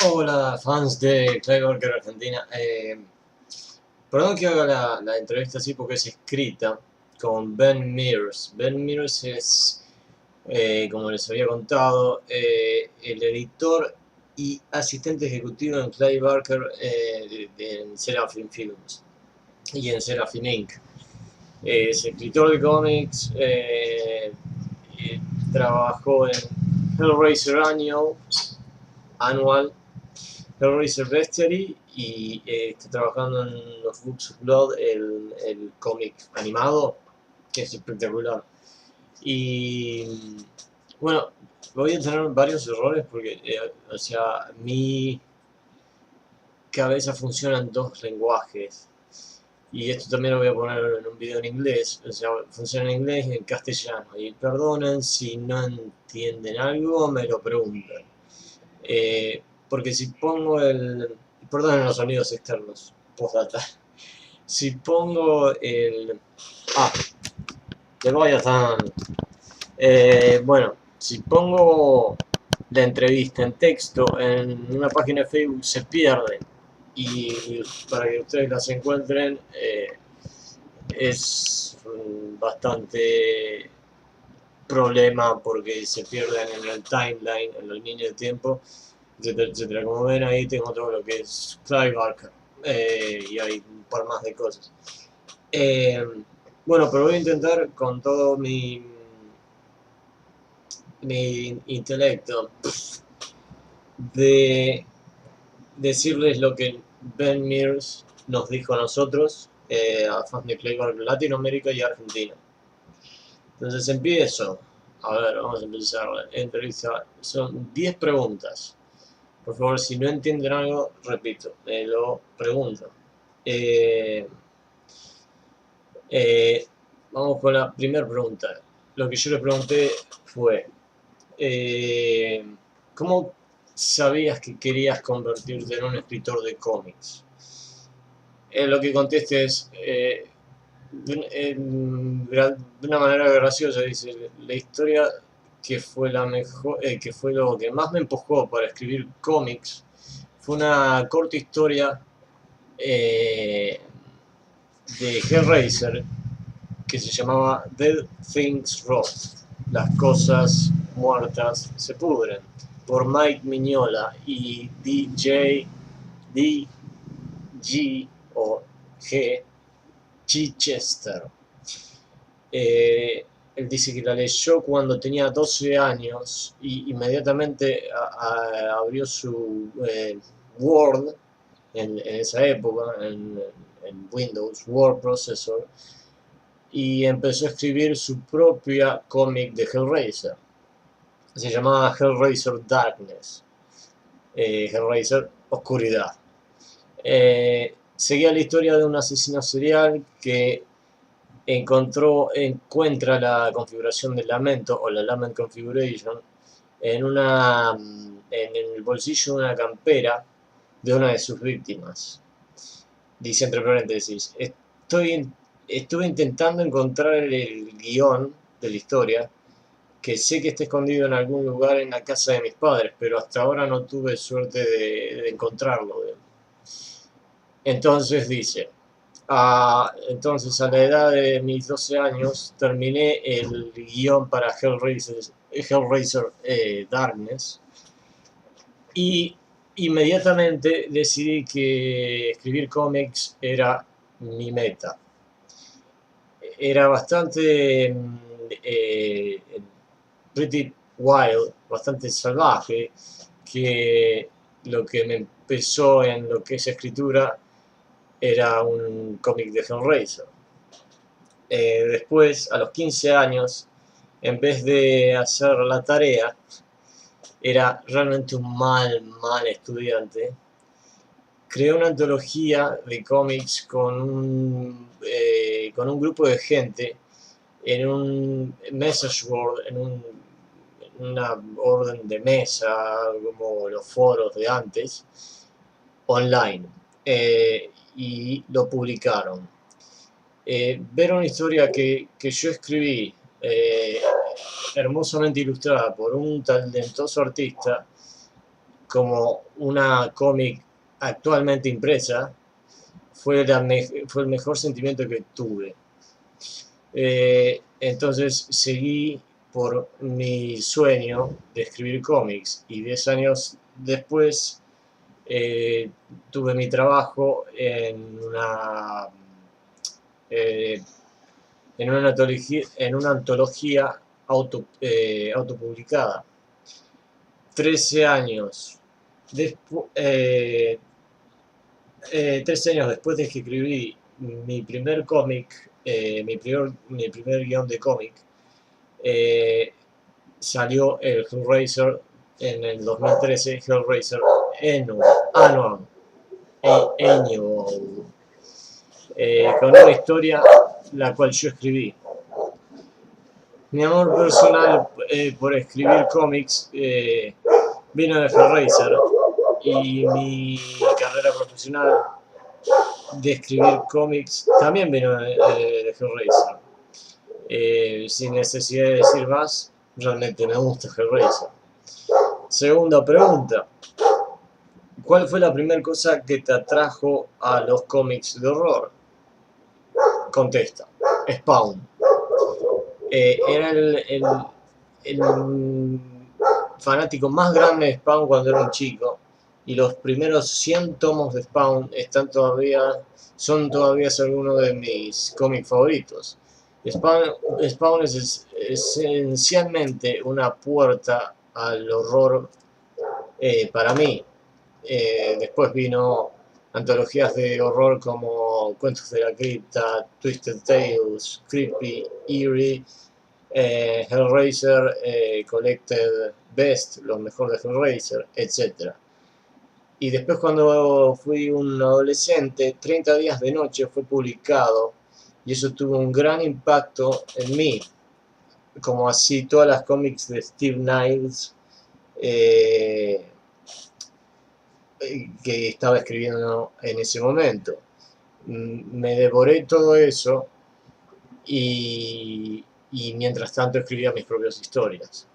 Hola, fans de Clive Barker Argentina. Perdón que haga la entrevista así porque es escrita con Ben Mears. Ben Mears es, como les había contado, el editor y asistente ejecutivo en Clive Barker en Seraphim Films y en Seraphim Inc. Es escritor de cómics, trabajó en Hellraiser Annual, Hellraiser Bestiary y está trabajando en los Books of Blood, el cómic animado, que es espectacular. Y bueno, voy a tener varios errores porque, o sea, mi cabeza funciona en dos lenguajes. Y esto también lo voy a poner en un video en inglés, o sea, funciona en inglés y en castellano. Y perdonen si no entienden algo, me lo preguntan. Porque si pongo el... Perdonen los sonidos externos, postdata. Si pongo el... Ah, de Leviathan. Bueno, si pongo la entrevista en texto en una página de Facebook se pierde. Y para que ustedes las encuentren es bastante problema porque se pierden en el timeline, en la línea de tiempo, etcétera, etcétera. Como ven ahí tengo todo lo que es Clive Barker y hay un par más de cosas. Eh, bueno, pero voy a intentar con todo mi intelecto de decirles lo que Ben Mears nos dijo a nosotros, a fans de Clive Barker, Latinoamérica y Argentina. Entonces empiezo. A ver, vamos a empezar la entrevista. Son 10 preguntas. Por favor, si no entienden algo, repito, me lo pregunto. Eh, eh, Vamos con la primera pregunta. Lo que yo le pregunté fue, eh, ¿cómo sabías que querías convertirte en un escritor de cómics? Lo que conteste es, de una manera graciosa, dice, la historia que fue la mejor, que fue lo que más me empujó para escribir cómics fue una corta historia eh, de Hellraiser que se llamaba Dead Things Rot, las cosas muertas se pudren, por Mike Mignola y D. G. o G. Chichester. Él dice que la leyó cuando tenía 12 años y inmediatamente abrió su Word en esa época, en Windows, Word Processor, y empezó a escribir su propia cómic de Hellraiser. Se llamaba Hellraiser Darkness, Hellraiser Oscuridad. Seguía la historia de un asesino serial que encuentra la configuración del lamento o la Lament Configuration en el bolsillo de una campera de una de sus víctimas. Dice entre paréntesis, estuve intentando encontrar el guión de la historia, que sé que está escondido en algún lugar en la casa de mis padres, pero hasta ahora no tuve suerte de encontrarlo. Entonces dice, entonces a la edad de mis 12 años terminé el guión para Hellraiser Darkness y inmediatamente decidí que escribir cómics era mi meta. Era bastante pretty wild, bastante salvaje, que lo que me empezó en lo que es escritura era un cómic de Hellraiser. Después, a los 15 años, en vez de hacer la tarea, era realmente un mal estudiante. Creé una antología de cómics con un grupo de gente en un message board, en una orden de mesa, como los foros de antes, online. Y lo publicaron. Ver una historia que yo escribí, hermosamente ilustrada por un talentoso artista, como una cómic actualmente impresa, fue el mejor sentimiento que tuve. Entonces seguí por mi sueño de escribir cómics y 10 años después tuve mi trabajo eh, en una antología autopublicada. 13 años después, 13 años después de que escribí mi primer cómic, mi primer guión de cómic, eh, salió el Hellraiser en el 2013, Hellraiser Annual, con una historia la cual yo escribí. Mi amor personal por escribir cómics vino de Hellraiser, y mi carrera profesional de escribir cómics también vino de Hellraiser. Sin necesidad de decir más, realmente me gusta Hellraiser. Segunda pregunta: ¿cuál fue la primera cosa que te atrajo a los cómics de horror? Contesta: Spawn. Era el fanático más grande de Spawn cuando era un chico, y los primeros 100 tomos de Spawn son todavía algunos de mis cómics favoritos. Spawn es esencialmente una puerta al horror para mí. Después vino antologías de horror como Cuentos de la Cripta, Twisted Tales, Creepy, Eerie, Hellraiser, Collected Best, lo mejor de Hellraiser, etc. Y después, cuando fui un adolescente, 30 días de noche fue publicado, y eso tuvo un gran impacto en mí, como así todas las cómics de Steve Niles que estaba escribiendo en ese momento. Me devoré todo eso, y mientras tanto escribía mis propias historias.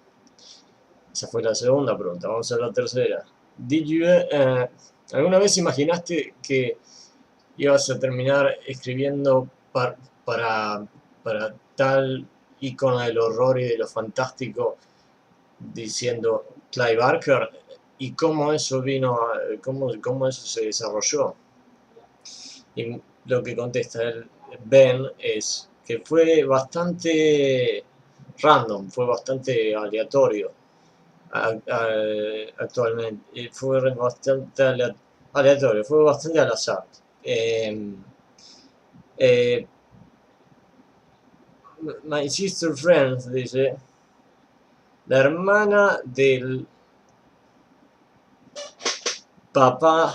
Esa fue la segunda pregunta. Vamos a la tercera. ¿Alguna vez imaginaste que ibas a terminar escribiendo para tal ícono del horror y de lo fantástico, diciendo Clive Barker? ¿Y cómo eso cómo eso se desarrolló? Y lo que contesta Ben es que fue bastante random, fue bastante aleatorio. Actualmente fue bastante aleatorio, fue bastante al azar. My Sister Friends dice: la hermana del papá.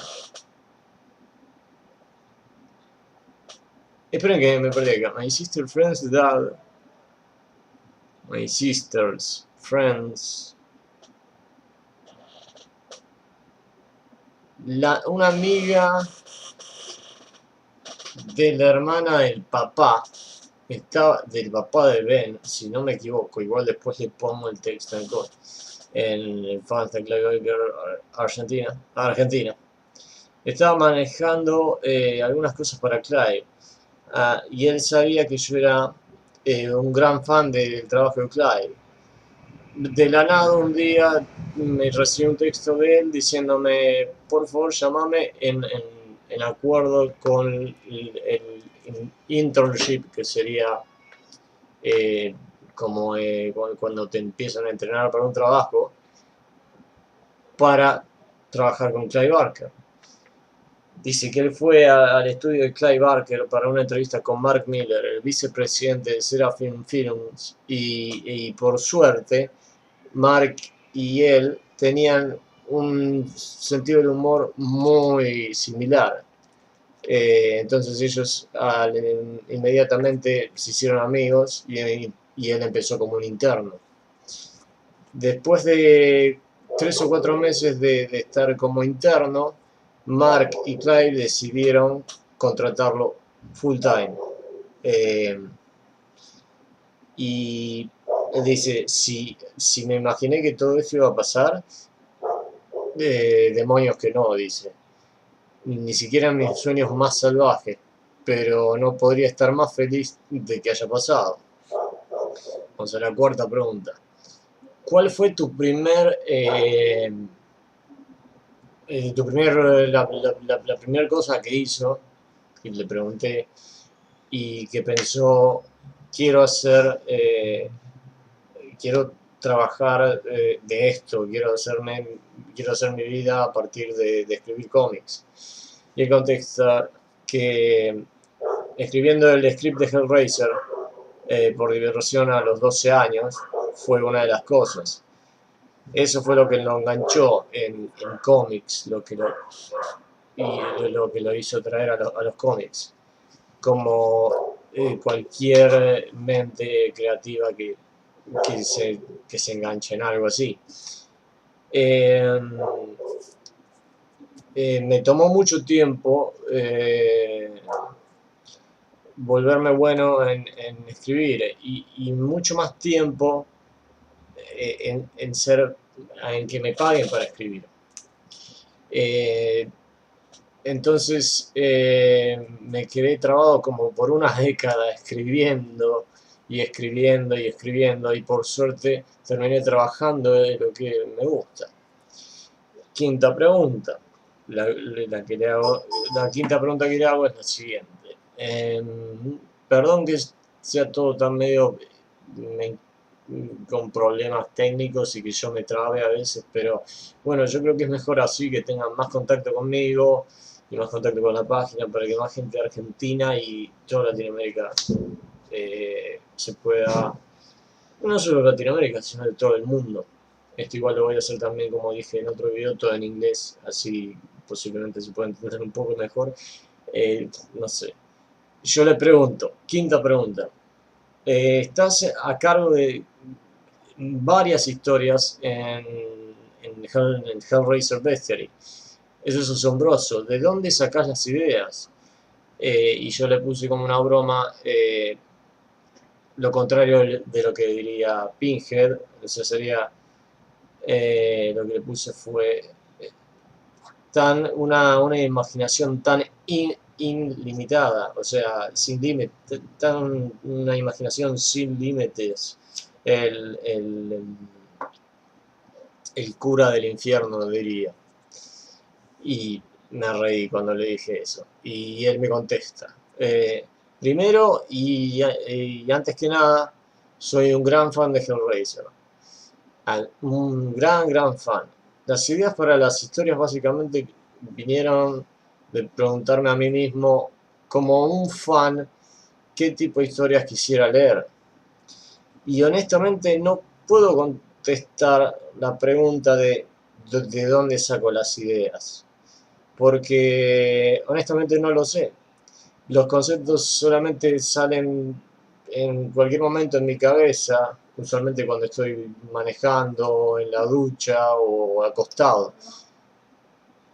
Esperen que me perdí acá. My Sister Friends Dad. My Sister's Friends. Una amiga de la hermana del papá. Del papá de Ben, si no me equivoco. Igual después le pongo el texto en el fans de Clive Argentina. Estaba manejando algunas cosas para Clive, y él sabía que yo era un gran fan del trabajo de Clive. De la nada, un día me recibí un texto de él diciéndome: por favor, llámame en acuerdo con el internship, que sería como cuando te empiezan a entrenar para un trabajo, para trabajar con Clive Barker. Dice que él fue al estudio de Clive Barker para una entrevista con Mark Miller, el vicepresidente de Seraphim Films, y por suerte Mark y él tenían un sentido del humor muy similar. Entonces ellos inmediatamente se hicieron amigos, y él empezó como un interno. Después de 3 o 4 meses de estar como interno, Mark y Clive decidieron contratarlo full time. Y él dice: si me imaginé que todo esto iba a pasar, Demonios que no, dice. Ni siquiera en mis sueños más salvajes, pero no podría estar más feliz de que haya pasado. Vamos a la cuarta pregunta. ¿Cuál fue la primera cosa que hizo, que le pregunté, y que pensó, quiero hacer, quiero trabajar de esto, quiero hacer mi vida a partir de escribir cómics? Y él contesta que escribiendo el script de Hellraiser por diversión a los 12 años fue una de las cosas. Eso fue lo que lo enganchó en cómics, lo que lo hizo traer a los cómics. Como cualquier mente creativa que se enganche en algo así. Me tomó mucho tiempo volverme bueno en escribir y mucho más tiempo en que me paguen para escribir. Entonces me quedé trabado como por una década escribiendo y escribiendo y escribiendo, y por suerte terminé trabajando de lo que me gusta. Quinta pregunta. La quinta pregunta que le hago es la siguiente. Perdón que sea todo tan medio con problemas técnicos y que yo me trabe a veces, pero bueno, yo creo que es mejor así, que tengan más contacto conmigo y más contacto con la página, para que más gente de Argentina y toda Latinoamérica se pueda, no solo de Latinoamérica, sino de todo el mundo. Esto igual lo voy a hacer también, como dije en otro video, todo en inglés, así posiblemente se pueda entender un poco mejor. No sé. Yo le pregunto, quinta pregunta. Estás a cargo de varias historias en Hellraiser Bestiary. Eso es asombroso. ¿De dónde sacás las ideas? Y yo le puse como una broma lo contrario de lo que diría Pinhead. Eso sería, lo que le puse fue una imaginación tan ilimitada, o sea, sin límites, una imaginación sin límites. El cura del infierno diría. Y me reí cuando le dije eso. Y él me contesta. Primero y antes que nada, soy un gran fan de Hellraiser. Un gran fan. Las ideas para las historias básicamente vinieron de preguntarme a mí mismo, como un fan, qué tipo de historias quisiera leer. Y honestamente no puedo contestar la pregunta de dónde saco las ideas, porque honestamente no lo sé. Los conceptos solamente salen en cualquier momento en mi cabeza, usualmente cuando estoy manejando, en la ducha o acostado.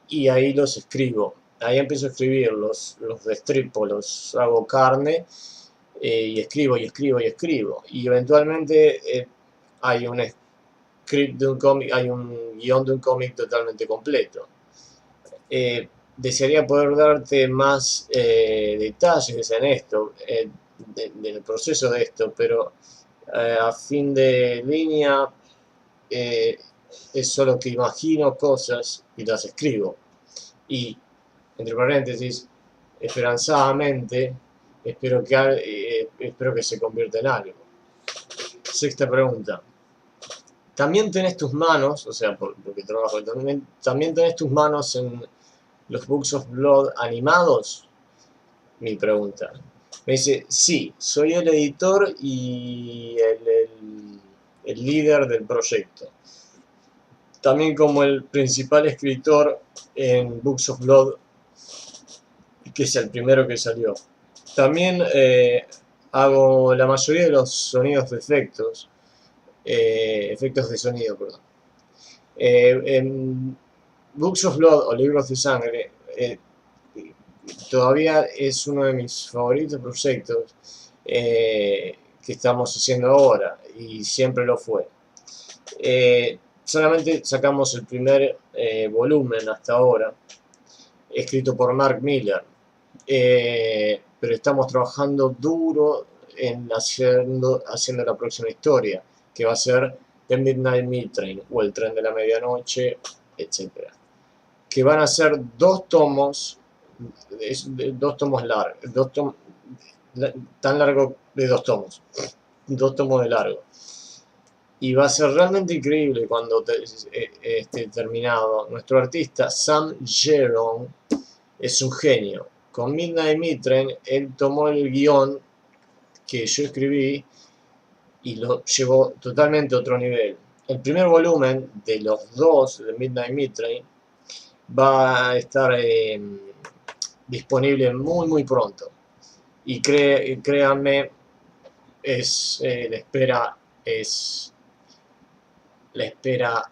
Y ahí los escribo. Ahí empiezo a escribir, los destripo, los hago carne, y escribo y escribo y escribo. Y eventualmente hay un script de un cómic, hay un guión de un cómic totalmente completo. Desearía poder darte más detalles en esto, del proceso de esto, pero a fin de línea es solo que imagino cosas y las escribo. Y, entre paréntesis, esperanzadamente, espero que se convierta en algo. Sexta pregunta. También tenés tus manos, o sea, porque trabajo, también tenés tus manos en los Books of Blood animados. Mi pregunta. Me dice, sí, soy el editor y el líder del proyecto. También como el principal escritor en Books of Blood, que es el primero que salió. También hago la mayoría de los sonidos de efectos de sonido, perdón. En Books of Blood o Libros de Sangre todavía es uno de mis favoritos proyectos que estamos haciendo ahora, y siempre lo fue. solamente sacamos el primer volumen hasta ahora, escrito por Mark Miller, pero estamos trabajando duro en haciendo la próxima historia, que va a ser The Midnight Meat Train, o el tren de la medianoche, etcétera, que van a ser 2 tomos, dos tomos largos, tan largo de 2 tomos, 2 tomos de largo. Y va a ser realmente increíble cuando esté terminado. Nuestro artista Sam Jeron es un genio. Con Midnight Meat Train, él tomó el guión que yo escribí y lo llevó totalmente a otro nivel. El primer volumen de los dos de Midnight Meat Train va a estar disponible muy pronto. Y créanme, la espera es... La espera...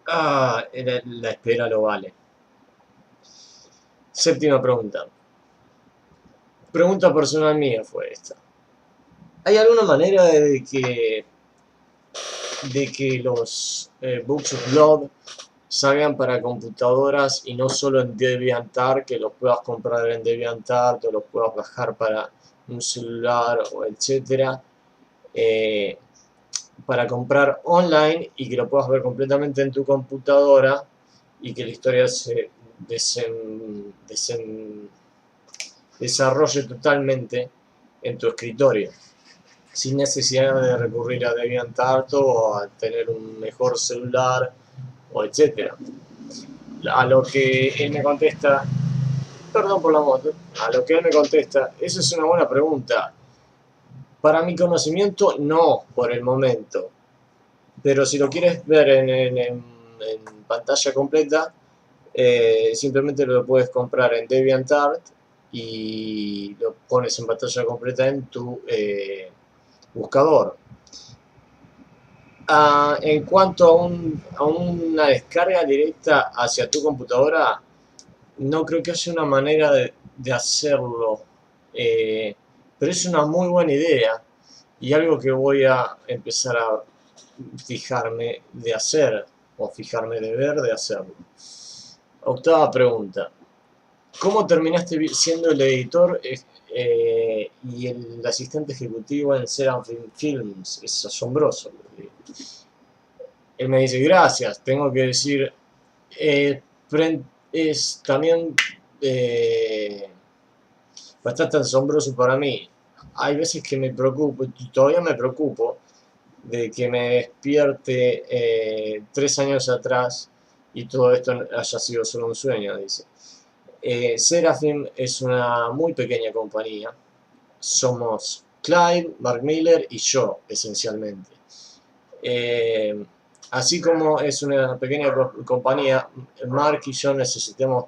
la espera lo vale. Séptima pregunta. Pregunta personal mía fue esta. ¿Hay alguna manera de que los Books of Blood salgan para computadoras y no solo en DeviantArt, que los puedas comprar en DeviantArt o los puedas bajar para un celular o etcétera, para comprar online y que lo puedas ver completamente en tu computadora y que la historia se desarrolle totalmente en tu escritorio, sin necesidad de recurrir a DeviantArt o a tener un mejor celular o etcétera? A lo que él me contesta, perdón por la moto, a lo que él me contesta, esa es una buena pregunta. Para mi conocimiento, no, por el momento. Pero si lo quieres ver en pantalla completa, simplemente lo puedes comprar en DeviantArt y lo pones en pantalla completa en tu buscador. En cuanto a una descarga directa hacia tu computadora, no creo que haya una manera de hacerlo, pero es una muy buena idea y algo que voy a empezar a fijarme de hacer, o fijarme de ver de hacerlo. Octava pregunta. ¿Cómo terminaste siendo el editor y el asistente ejecutivo en Seraphim Films? Es asombroso. Él me dice, gracias, tengo que decir, es también bastante asombroso para mí. Hay veces que me preocupo, y todavía me preocupo, de que me despierte 3 años atrás y todo esto haya sido solo un sueño, dice. Seraphim es una muy pequeña compañía. Somos Clive, Mark Miller y yo, esencialmente. Así como es una pequeña compañía, Mark y yo necesitamos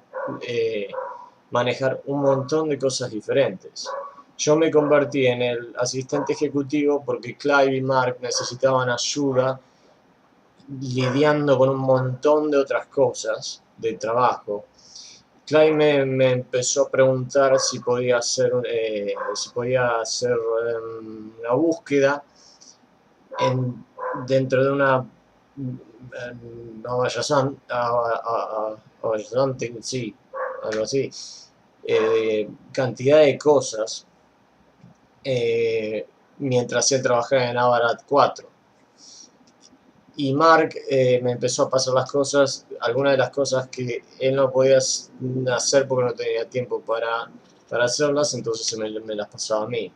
manejar un montón de cosas diferentes. Yo me convertí en el asistente ejecutivo porque Clive y Mark necesitaban ayuda lidiando con un montón de otras cosas de trabajo. Clive me empezó a preguntar si podía hacer una búsqueda dentro de una sí, algo así, cantidad de cosas mientras él trabajaba en Avarat 4. Y Mark me empezó a pasar las cosas, algunas de las cosas que él no podía hacer porque no tenía tiempo para hacerlas, entonces me las pasaba a mí.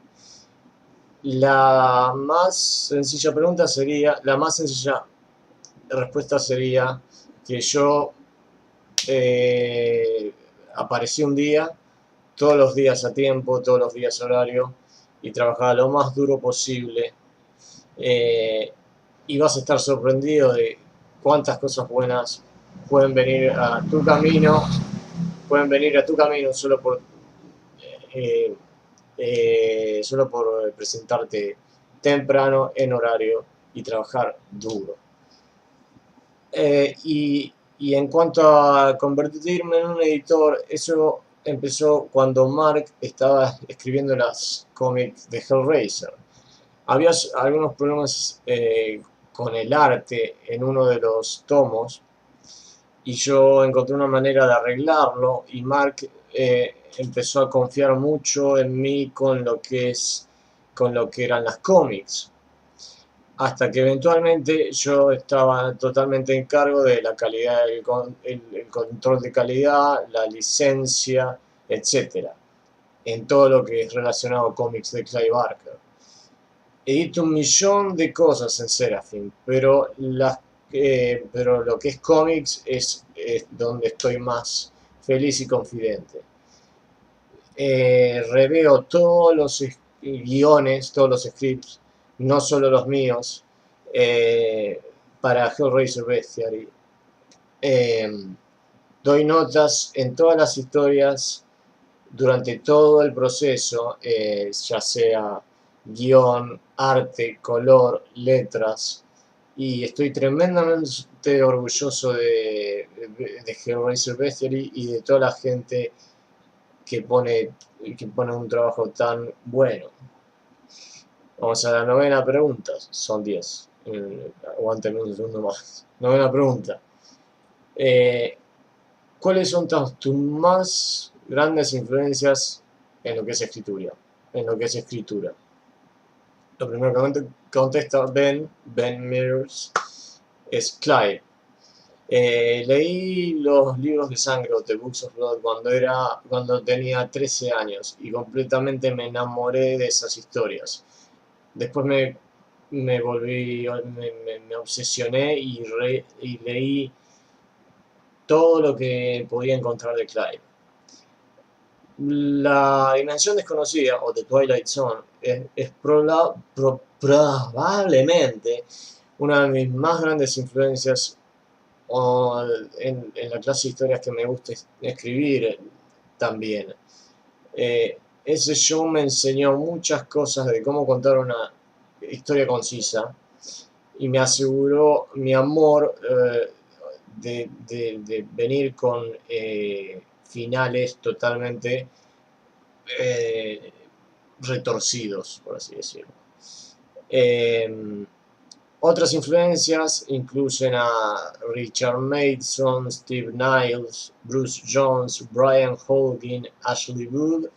La más sencilla respuesta sería que yo aparecí un día, todos los días a tiempo, todos los días a horario, y trabajaba lo más duro posible. Y vas a estar sorprendido de cuántas cosas buenas pueden venir a tu camino, solo por presentarte temprano, en horario y trabajar duro. Y en cuanto a convertirme en un editor, eso empezó cuando Mark estaba escribiendo las cómics de Hellraiser. Había algunos problemas con el arte en uno de los tomos, y yo encontré una manera de arreglarlo, y Mark empezó a confiar mucho en mí con lo que eran las cómics, hasta que eventualmente yo estaba totalmente en cargo de la calidad, el control de calidad, la licencia, etcétera, en todo lo que es relacionado a cómics de Clive Barker. Edito un millón de cosas en Seraphim, pero lo que es cómics es donde estoy más feliz y confidente. Reveo todos los guiones, todos los scripts, no solo los míos, para Hellraiser Bestiary. Doy notas en todas las historias durante todo el proceso, ya sea guión, arte, color, letras, y estoy tremendamente orgulloso de Hellraiser Bestiary y de toda la gente que pone un trabajo tan bueno. Vamos a la novena pregunta, son 10. Aguanten un segundo más. Novena pregunta. ¿Cuáles son tus más grandes influencias en lo que es escritura? Lo primero que contesta Ben Mears es Clive. Leí los libros de sangre o The Books of Blood cuando tenía 13 años y completamente me enamoré de esas historias. Después me obsesioné y leí todo lo que podía encontrar de Clive. La Dimensión Desconocida, o The Twilight Zone, es probablemente una de mis más grandes influencias en la clase de historias que me gusta escribir también. Ese show me enseñó muchas cosas de cómo contar una historia concisa y me aseguró mi amor de venir con finales totalmente retorcidos, por así decirlo. Otras influencias incluyen a Richard Mason, Steve Niles, Bruce Jones, Brian Holguin, Ashley Wood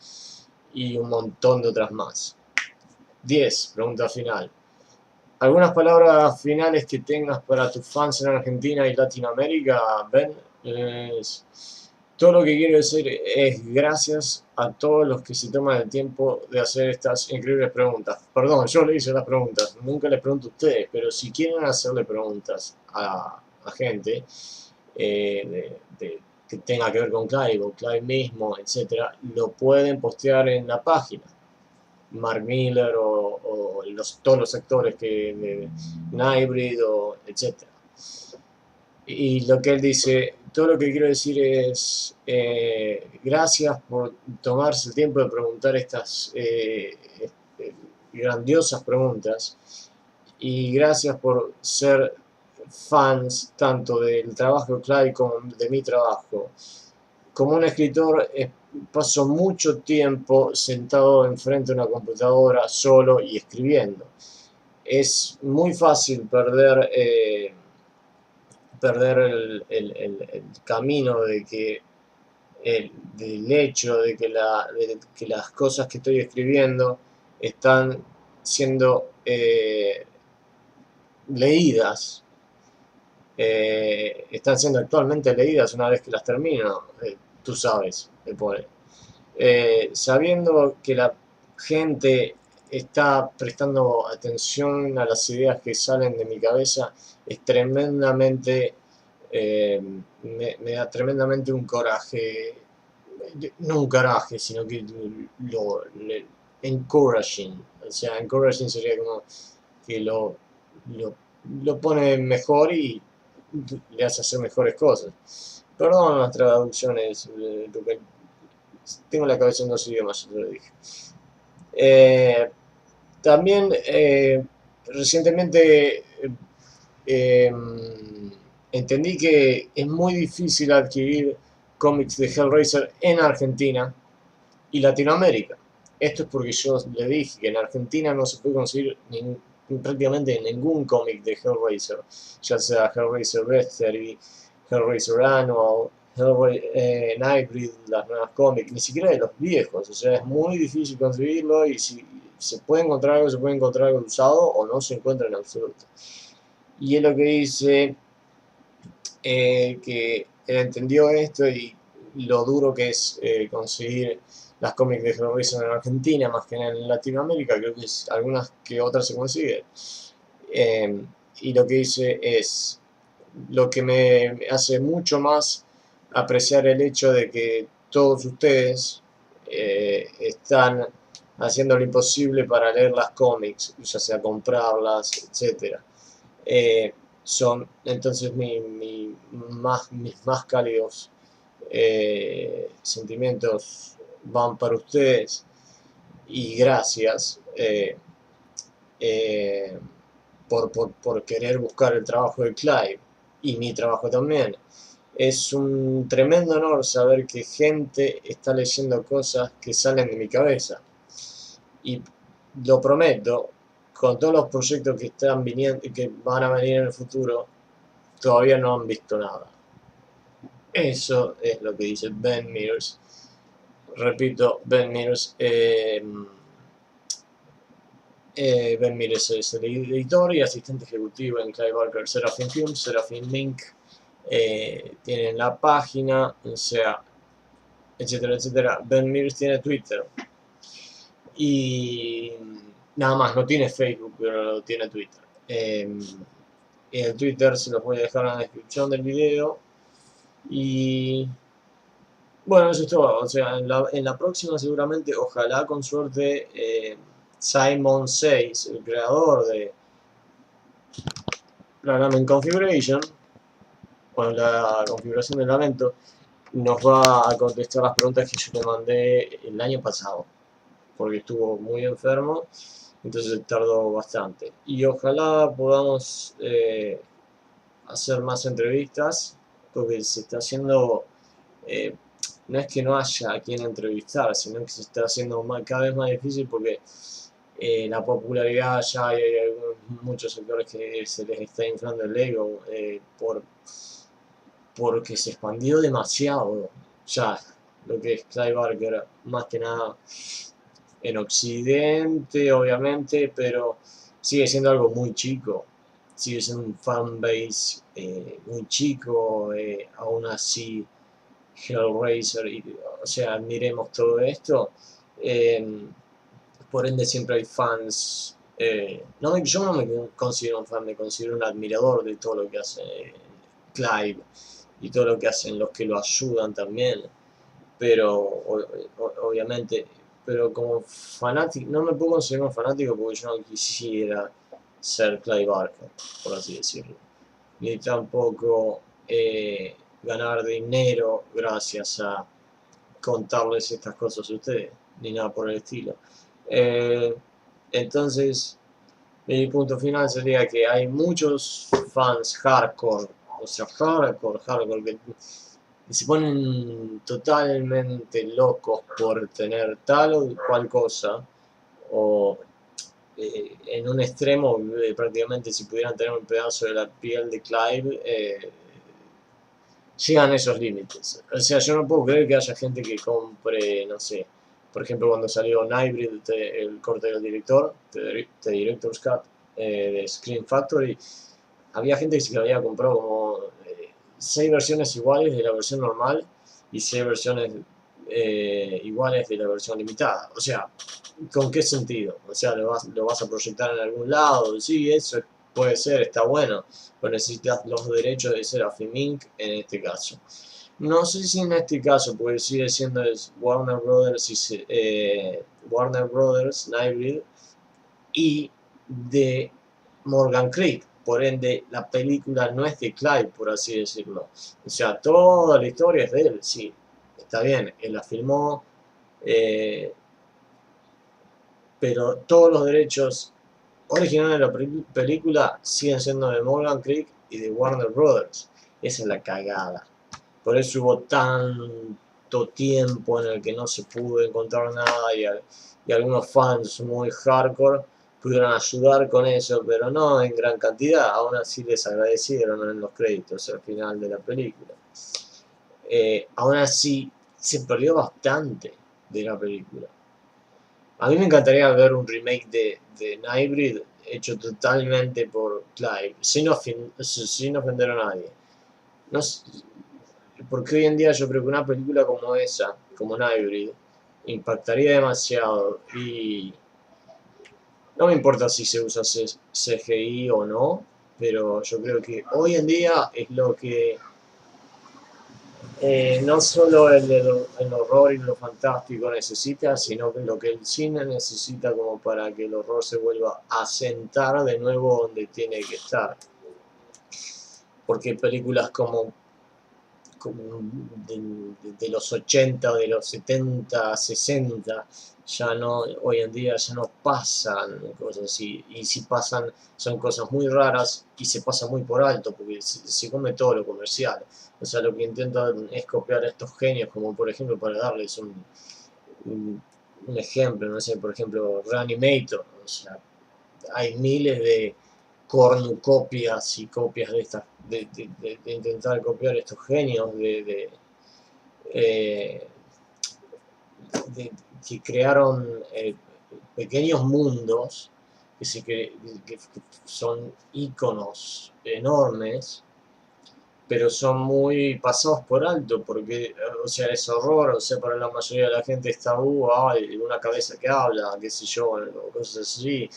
y un montón de otras más. 10. Pregunta final. ¿Algunas palabras finales que tengas para tus fans en Argentina y Latinoamérica, Ben? Todo lo que quiero decir es gracias a todos los que se toman el tiempo de hacer estas increíbles preguntas. Perdón, yo le hice las preguntas, nunca les pregunto a ustedes, pero si quieren hacerle preguntas a gente que tenga que ver con Clive o Clive mismo, etc., lo pueden postear en la página. Mark Miller o todos los actores de Nightbreed, etc. Y lo que él dice, todo lo que quiero decir es gracias por tomarse el tiempo de preguntar estas grandiosas preguntas, y gracias por ser fans tanto del trabajo de Clive como de mi trabajo. Como un escritor paso mucho tiempo sentado enfrente de una computadora solo y escribiendo. Es muy fácil perder el camino del hecho de que las cosas que estoy escribiendo están siendo leídas, están siendo actualmente leídas una vez que las termino, tú sabes, me pone. Sabiendo que la gente está prestando atención a las ideas que salen de mi cabeza, es tremendamente, me da tremendamente un coraje, no un coraje, sino que encouraging, o sea, encouraging sería como que lo pone mejor y le hace hacer mejores cosas. Perdón las traducciones, tengo la cabeza en 2 idiomas, ya lo dije. También recientemente entendí que es muy difícil adquirir cómics de Hellraiser en Argentina y Latinoamérica. Esto es porque yo le dije que en Argentina no se puede conseguir prácticamente ningún cómic de Hellraiser, ya sea Hellraiser Bestiary, Hellraiser Annual, Nightbreed, las nuevas cómics, ni siquiera de los viejos, o sea, es muy difícil conseguirlo y si se puede encontrar algo, se puede encontrar algo usado o no se encuentra en absoluto. Y es lo que dice que él entendió esto y lo duro que es conseguir las cómics de Hellraiser en Argentina, más que en Latinoamérica, creo que algunas que otras se consiguen. Y lo que dice es lo que me hace mucho más apreciar el hecho de que todos ustedes están haciendo lo imposible para leer las cómics, ya sea comprarlas, etc. Son entonces mis más cálidos sentimientos van para ustedes y gracias eh, por querer buscar el trabajo de Clive y mi trabajo también. Es un tremendo honor saber que gente está leyendo cosas que salen de mi cabeza. Y lo prometo, con todos los proyectos que están viniendo y que van a venir en el futuro, todavía no han visto nada. Eso es lo que dice Ben Mears. Repito, Ben Mears. Ben Mears es el editor y asistente ejecutivo en Clive Barker Seraphim Films, Seraphim Link. Tienen la página, o sea, etcétera, etcétera. Ben Mears tiene Twitter. Y nada más, no tiene Facebook, pero tiene Twitter. El Twitter se los voy a dejar en la descripción del video. Y bueno, eso es todo. O sea, en la próxima seguramente, ojalá con suerte, Simon Says, el creador de la Lament Configuration, bueno, la configuración del lamento, nos va a contestar las preguntas que yo le mandé el año pasado, porque estuvo muy enfermo, entonces tardó bastante. Y ojalá podamos hacer más entrevistas, porque se está haciendo, no es que no haya a quien entrevistar, sino que se está haciendo cada vez más difícil porque la popularidad ya hay muchos sectores que se les está inflando el ego porque se expandió demasiado ya lo que es Clive Barker, más que nada en Occidente, obviamente, pero sigue siendo algo muy chico, sigue siendo un fanbase muy chico, aún así Hellraiser, o sea, miremos todo esto, por ende siempre hay fans, yo no me considero un fan, me considero un admirador de todo lo que hace Clive y todo lo que hacen los que lo ayudan también, pero obviamente, pero como fanático, no me puedo considerar un fanático porque yo no quisiera ser Clive Barker, por así decirlo, ni tampoco ganar dinero gracias a contarles estas cosas a ustedes, ni nada por el estilo. Entonces, mi punto final sería que hay muchos fans hardcore, o sea, hardcore, que se ponen totalmente locos por tener tal o cual cosa, o en un extremo, prácticamente si pudieran tener un pedazo de la piel de Clive, llegan a esos límites. O sea, yo no puedo creer que haya gente que compre, no sé, por ejemplo, cuando salió Nightbreed, el corte del director, The Director's Cut, de Scream Factory, había gente que se había comprado como 6 versiones iguales de la versión normal y 6 versiones iguales de la versión limitada. O sea, ¿con qué sentido? O sea, lo vas a proyectar en algún lado, sí, eso puede ser, está bueno, pero necesitas los derechos de Seraphim Inc. en este caso. No sé si en este caso, porque sigue siendo Warner Brothers, Warner Brothers, Nightbreed y de Morgan Creek. Por ende, la película no es de Clive, por así decirlo. O sea, toda la historia es de él, sí. Está bien, él la filmó, pero todos los derechos originales de la película siguen siendo de Morgan Creek y de Warner Brothers. Esa es la cagada. Por eso hubo tanto tiempo en el que no se pudo encontrar nada y algunos fans muy hardcore pudieron ayudar con eso, pero no en gran cantidad. Aún así les agradecieron en los créditos al final de la película. Aún así se perdió bastante de la película. A mí me encantaría ver un remake de Nightbreed hecho totalmente por Clive, sin ofender a nadie. No, porque hoy en día yo creo que una película como esa, como Nightbreed, impactaría demasiado. Y no me importa si se usa CGI o no, pero yo creo que hoy en día es lo que no solo el horror y lo fantástico necesita, sino que lo que el cine necesita como para que el horror se vuelva a sentar de nuevo donde tiene que estar. Porque películas como de los 80, de los 70, 60, ya no, hoy en día ya no pasan cosas así, y si pasan son cosas muy raras y se pasa muy por alto porque se come todo lo comercial. O sea, lo que intentan es copiar a estos genios, como por ejemplo, para darles un ejemplo, no sé, por ejemplo, Reanimator. O sea, hay miles de cornucopias y copias de estas, de intentar copiar estos genios, eh, que crearon pequeños mundos que son iconos enormes, pero son muy pasados por alto, porque, o sea, es horror, o sea, para la mayoría de la gente es tabú, hay una cabeza que habla, qué sé yo, o cosas así,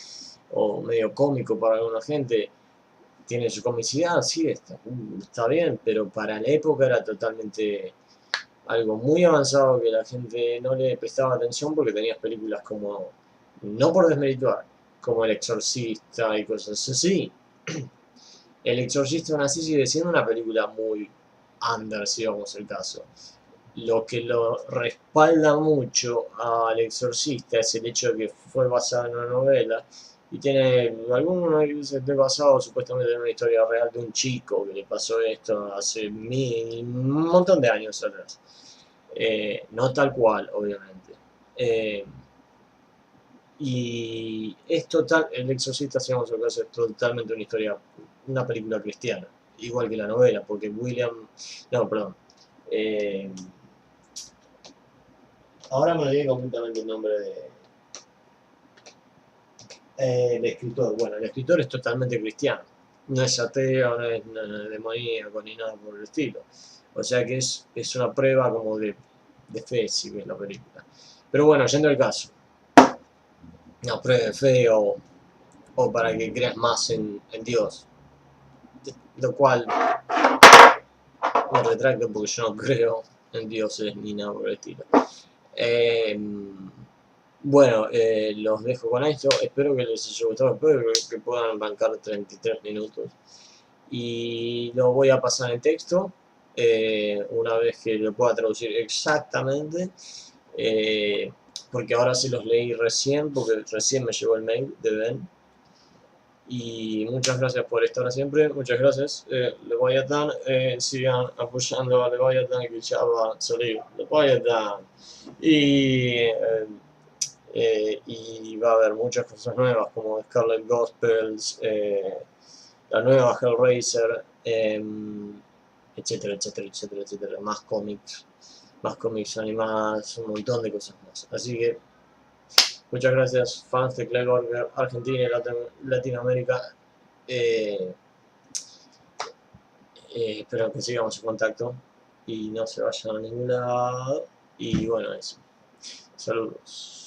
o medio cómico para alguna gente. Tiene su comicidad, sí, está bien, pero para la época era totalmente algo muy avanzado que la gente no le prestaba atención porque tenías películas como, no por desmerituar, como El Exorcista y cosas así. El Exorcista aún así sigue siendo una película muy under, si vamos al caso. Lo que lo respalda mucho al Exorcista es el hecho de que fue basado en una novela y tiene algunos de basado supuestamente en una historia real de un chico que le pasó esto hace un montón de años atrás. No tal cual, obviamente. Eh, y es total, El Exorcista, si vamos al caso, es totalmente una historia, una película cristiana, igual que la novela, porque no, perdón, eh, ahora me olvidé completamente el nombre del escritor. Bueno, el escritor es totalmente cristiano, no es ateo, no es demoníaco ni nada por el estilo. O sea que es una prueba como de fe, si ves la película. Pero bueno, yendo al caso, una prueba de fe o para que creas más en Dios, lo cual me retracto porque yo no creo en dioses ni nada por el estilo. Eh, bueno, los dejo con esto. Espero que les haya gustado. Espero que puedan bancar 33 minutos. Y lo voy a pasar en texto. Una vez que lo pueda traducir exactamente. Porque ahora sí los leí recién. Porque recién me llegó el mail de Ben. Y muchas gracias por estar siempre, muchas gracias. Leviathan, sigan apoyando a Leviathan que ya va a salir Leviathan. Y va a haber muchas cosas nuevas como Scarlet Gospels, la nueva Hellraiser, etcétera, etcétera, etcétera, etcétera. Más cómics animadas, un montón de cosas más. Así que muchas gracias, fans de Clay Burger, Argentina y Latinoamérica. Eh, espero que sigamos en contacto y no se vayan a ningún lado. Y bueno, eso. Saludos.